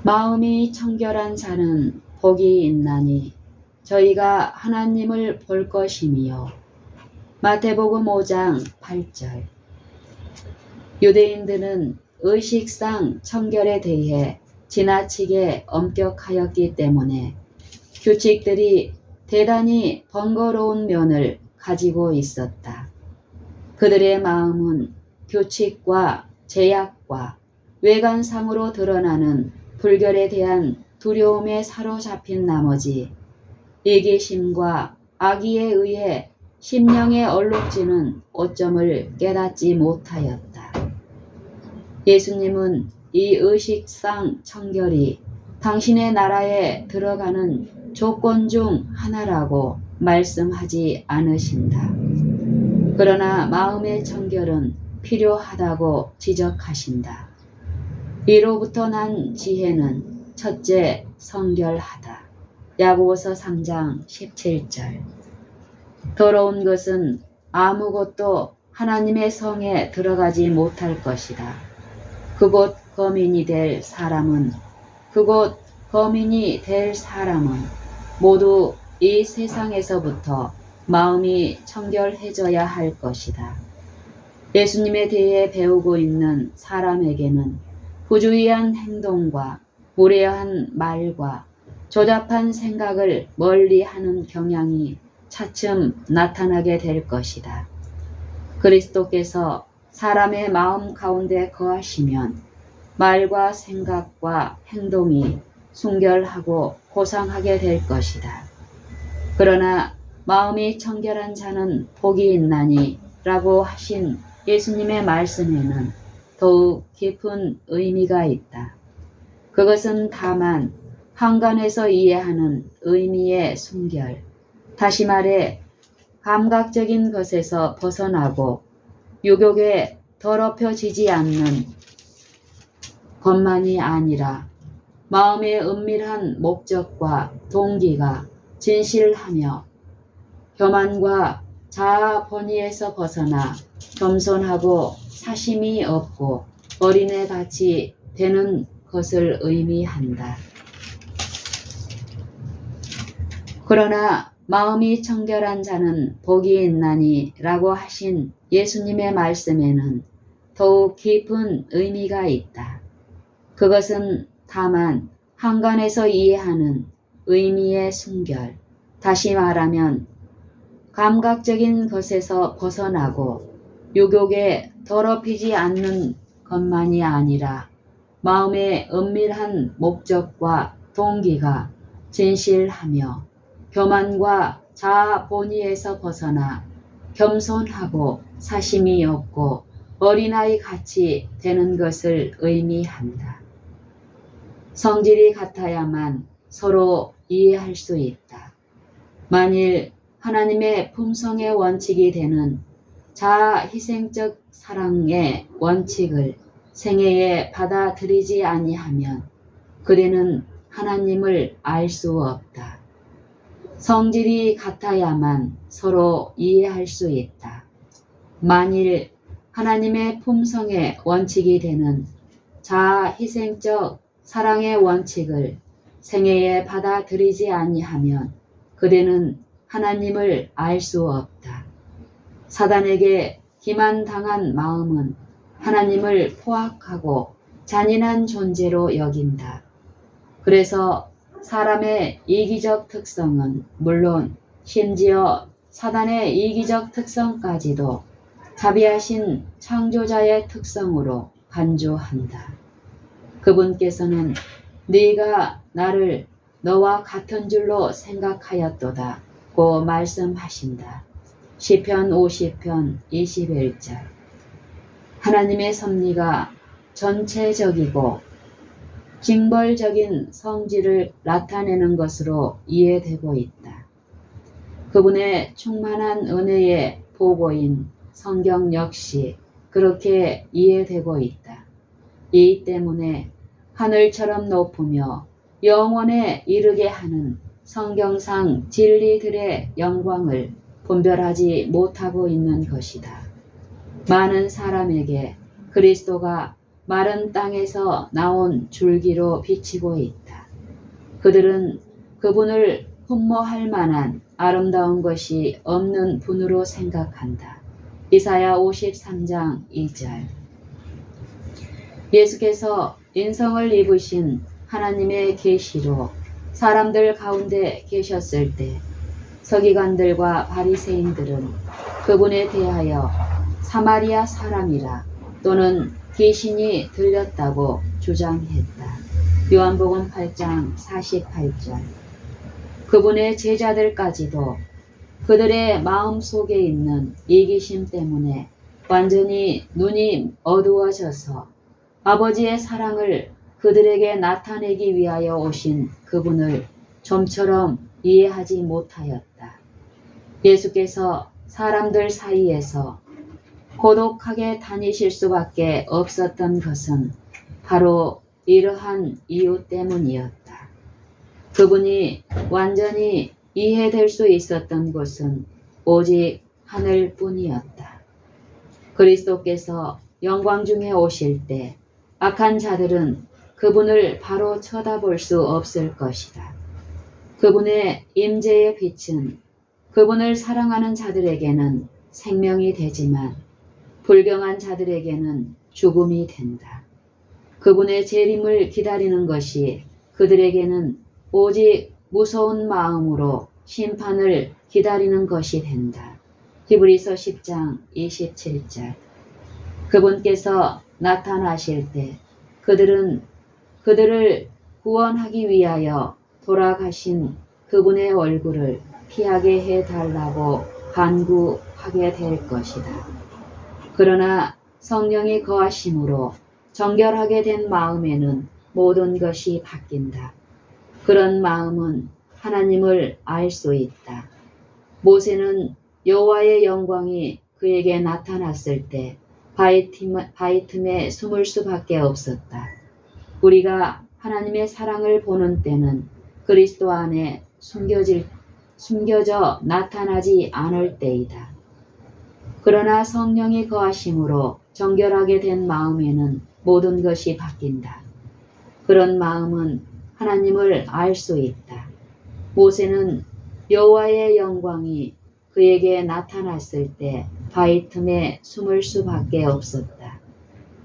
마음이 청결한 자는 복이 있나니 저희가 하나님을 볼 것이미요. 마태복음 5장 8절. 유대인들은 의식상 청결에 대해 지나치게 엄격하였기 때문에 규칙들이 대단히 번거로운 면을 가지고 있었다. 그들의 마음은 규칙과 제약과 외관상으로 드러나는 불결에 대한 두려움에 사로잡힌 나머지 이기심과 악의에 의해 심령의 얼룩지는 오점을 깨닫지 못하였다. 예수님은 이 의식상 청결이 당신의 나라에 들어가는 조건 중 하나라고 말씀하지 않으신다. 그러나 마음의 청결은 필요하다고 지적하신다. 이로부터 난 지혜는 첫째 성결하다. 야고보서 3장 17절. 더러운 것은 아무것도 하나님의 성에 들어가지 못할 것이다. 그곳 거민이 될 사람은 모두 이 세상에서부터 마음이 청결해져야 할 것이다. 예수님에 대해 배우고 있는 사람에게는 부주의한 행동과 무례한 말과 조잡한 생각을 멀리하는 경향이 차츰 나타나게 될 것이다. 그리스도께서 사람의 마음 가운데 거하시면 말과 생각과 행동이 순결하고 고상하게 될 것이다. 그러나 마음이 청결한 자는 복이 있나니 라고 하신 예수님의 말씀에는 더욱 깊은 의미가 있다. 그것은 다만 한간에서 이해하는 의미의 순결, 다시 말해 감각적인 것에서 벗어나고 유욕에 더럽혀지지 않는 것만이 아니라 마음의 은밀한 목적과 동기가 진실하며 교만과 자아 본의에서 벗어나 겸손하고 사심이 없고 어린애같이 되는 것을 의미한다. 그러나 마음이 청결한 자는 복이 있나니 라고 하신 예수님의 말씀에는 더욱 깊은 의미가 있다. 그것은 다만 한간에서 이해하는 의미의 순결, 다시 말하면 감각적인 것에서 벗어나고 유욕에 더럽히지 않는 것만이 아니라 마음의 은밀한 목적과 동기가 진실하며 교만과 자아 본의에서 벗어나 겸손하고 사심이 없고 어린아이 같이 되는 것을 의미한다. 성질이 같아야만 서로 이해할 수 있다. 만일 하나님의 품성의 원칙이 되는 자아 희생적 사랑의 원칙을 생애에 받아들이지 아니하면 그대는 하나님을 알 수 없다. 성질이 같아야만 서로 이해할 수 있다. 만일 하나님의 품성의 원칙이 되는 자아 희생적 사랑의 원칙을 생애에 받아들이지 아니하면 그대는 하나님을 알 수 없다. 사단에게 기만당한 마음은 하나님을 포악하고 잔인한 존재로 여긴다. 그래서 사람의 이기적 특성은 물론 심지어 사단의 이기적 특성까지도 자비하신 창조자의 특성으로 간주한다. 그분께서는 네가 나를 너와 같은 줄로 생각하였도다 고 말씀하신다. 시편 50편 21절. 하나님의 섭리가 전체적이고 징벌적인 성질을 나타내는 것으로 이해되고 있다. 그분의 충만한 은혜의 보고인 성경 역시 그렇게 이해되고 있다. 이 때문에 하늘처럼 높으며 영원에 이르게 하는 성경상 진리들의 영광을 분별하지 못하고 있는 것이다. 많은 사람에게 그리스도가 마른 땅에서 나온 줄기로 비치고 있다. 그들은 그분을 흠모할 만한 아름다운 것이 없는 분으로 생각한다. 이사야 53장 2절. 예수께서 인성을 입으신 하나님의 계시로 사람들 가운데 계셨을 때 서기관들과 바리새인들은 그분에 대하여 사마리아 사람이라 또는 귀신이 들렸다고 주장했다. 요한복음 8장 48절. 그분의 제자들까지도 그들의 마음 속에 있는 이기심 때문에 완전히 눈이 어두워져서 아버지의 사랑을 그들에게 나타내기 위하여 오신 그분을 좀처럼 이해하지 못하였다. 예수께서 사람들 사이에서 고독하게 다니실 수밖에 없었던 것은 바로 이러한 이유 때문이었다. 그분이 완전히 이해될 수 있었던 곳은 오직 하늘뿐이었다. 그리스도께서 영광 중에 오실 때 악한 자들은 그분을 바로 쳐다볼 수 없을 것이다. 그분의 임재의 빛은 그분을 사랑하는 자들에게는 생명이 되지만 불경한 자들에게는 죽음이 된다. 그분의 재림을 기다리는 것이 그들에게는 오직 무서운 마음으로 심판을 기다리는 것이 된다. 히브리서 10장 27절. 그분께서 나타나실 때 그들을 구원하기 위하여 돌아가신 그분의 얼굴을 피하게 해달라고 간구하게 될 것이다. 그러나 성령이 거하심으로 정결하게 된 마음에는 모든 것이 바뀐다. 그런 마음은 하나님을 알 수 있다. 모세는 여호와의 영광이 그에게 나타났을 때 바위 틈에 숨을 수밖에 없었다. 우리가 하나님의 사랑을 보는 때는 그리스도 안에 숨겨져 나타나지 않을 때이다. 그러나 성령이 거하심으로 정결하게 된 마음에는 모든 것이 바뀐다. 그런 마음은 하나님을 알 수 있다. 모세는 여호와의 영광이 그에게 나타났을 때 바위 틈에 숨을 수밖에 없었다.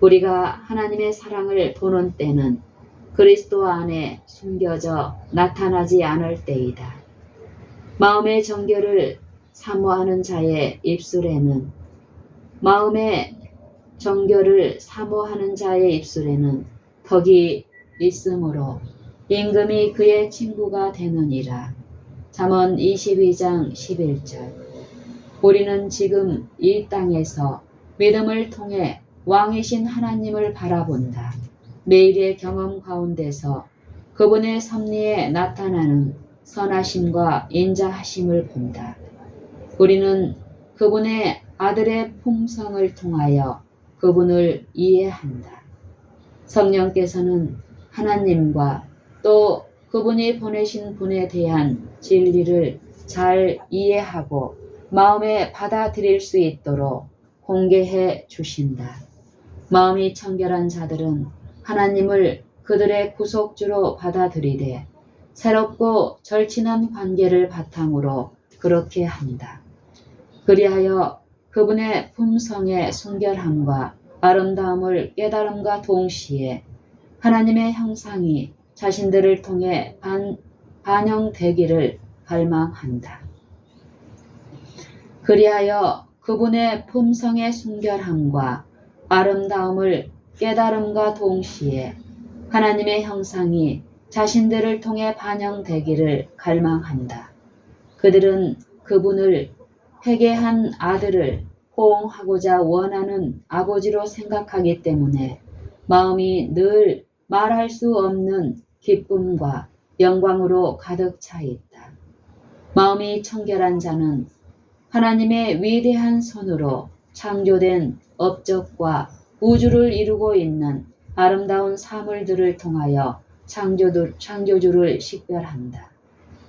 우리가 하나님의 사랑을 보는 때는 그리스도 안에 숨겨져 나타나지 않을 때이다. 마음의 정결을 사모하는 자의 입술에는 덕이 있으므로 임금이 그의 친구가 되느니라. 잠언 22장 11절. 우리는 지금 이 땅에서 믿음을 통해 왕이신 하나님을 바라본다. 매일의 경험 가운데서 그분의 섭리에 나타나는 선하심과 인자하심을 본다. 우리는 그분의 아들의 품성을 통하여 그분을 이해한다. 성령께서는 하나님과 또 그분이 보내신 분에 대한 진리를 잘 이해하고 마음에 받아들일 수 있도록 공개해 주신다. 마음이 청결한 자들은 하나님을 그들의 구속주로 받아들이되 새롭고 절친한 관계를 바탕으로 그렇게 한다. 그리하여 그분의 품성의 순결함과 아름다움을 깨달음과 동시에 하나님의 형상이 자신들을 통해 반영되기를 갈망한다. 그리하여 그분의 품성의 순결함과 아름다움을 깨달음과 동시에 하나님의 형상이 자신들을 통해 반영되기를 갈망한다. 그들은 그분을 회개한 아들을 호응하고자 원하는 아버지로 생각하기 때문에 마음이 늘 말할 수 없는 기쁨과 영광으로 가득 차 있다. 마음이 청결한 자는 하나님의 위대한 손으로 창조된 업적과 우주를 이루고 있는 아름다운 사물들을 통하여 창조주를 식별한다.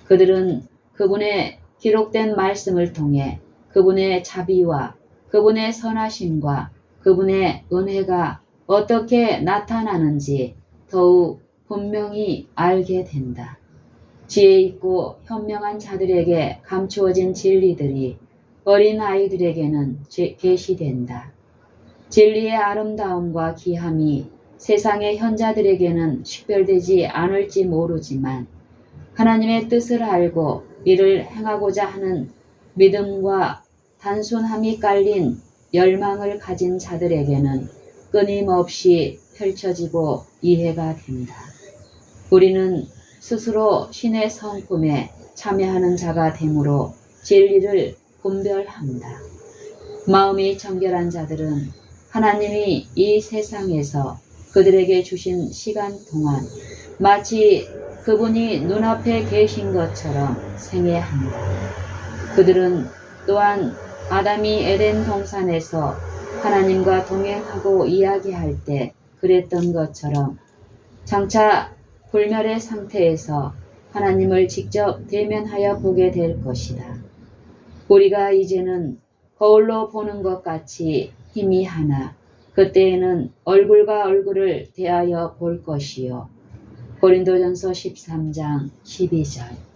그들은 그분의 기록된 말씀을 통해 그분의 자비와 그분의 선하심과 그분의 은혜가 어떻게 나타나는지 더욱 분명히 알게 된다. 지혜 있고 현명한 자들에게 감추어진 진리들이 어린 아이들에게는 계시된다. 진리의 아름다움과 귀함이 세상의 현자들에게는 식별되지 않을지 모르지만 하나님의 뜻을 알고 이를 행하고자 하는 믿음과 단순함이 깔린 열망을 가진 자들에게는 끊임없이 펼쳐지고 이해가 된다. 우리는 스스로 신의 성품에 참여하는 자가 되므로 진리를 분별한다. 마음이 정결한 자들은 하나님이 이 세상에서 그들에게 주신 시간 동안 마치 그분이 눈앞에 계신 것처럼 생애한다. 그들은 또한 아담이 에덴 동산에서 하나님과 동행하고 이야기할 때 그랬던 것처럼 장차 불멸의 상태에서 하나님을 직접 대면하여 보게 될 것이다. 우리가 이제는 거울로 보는 것 같이 희미하나 그때에는 얼굴과 얼굴을 대하여 볼 것이요. 고린도전서 13장 12절.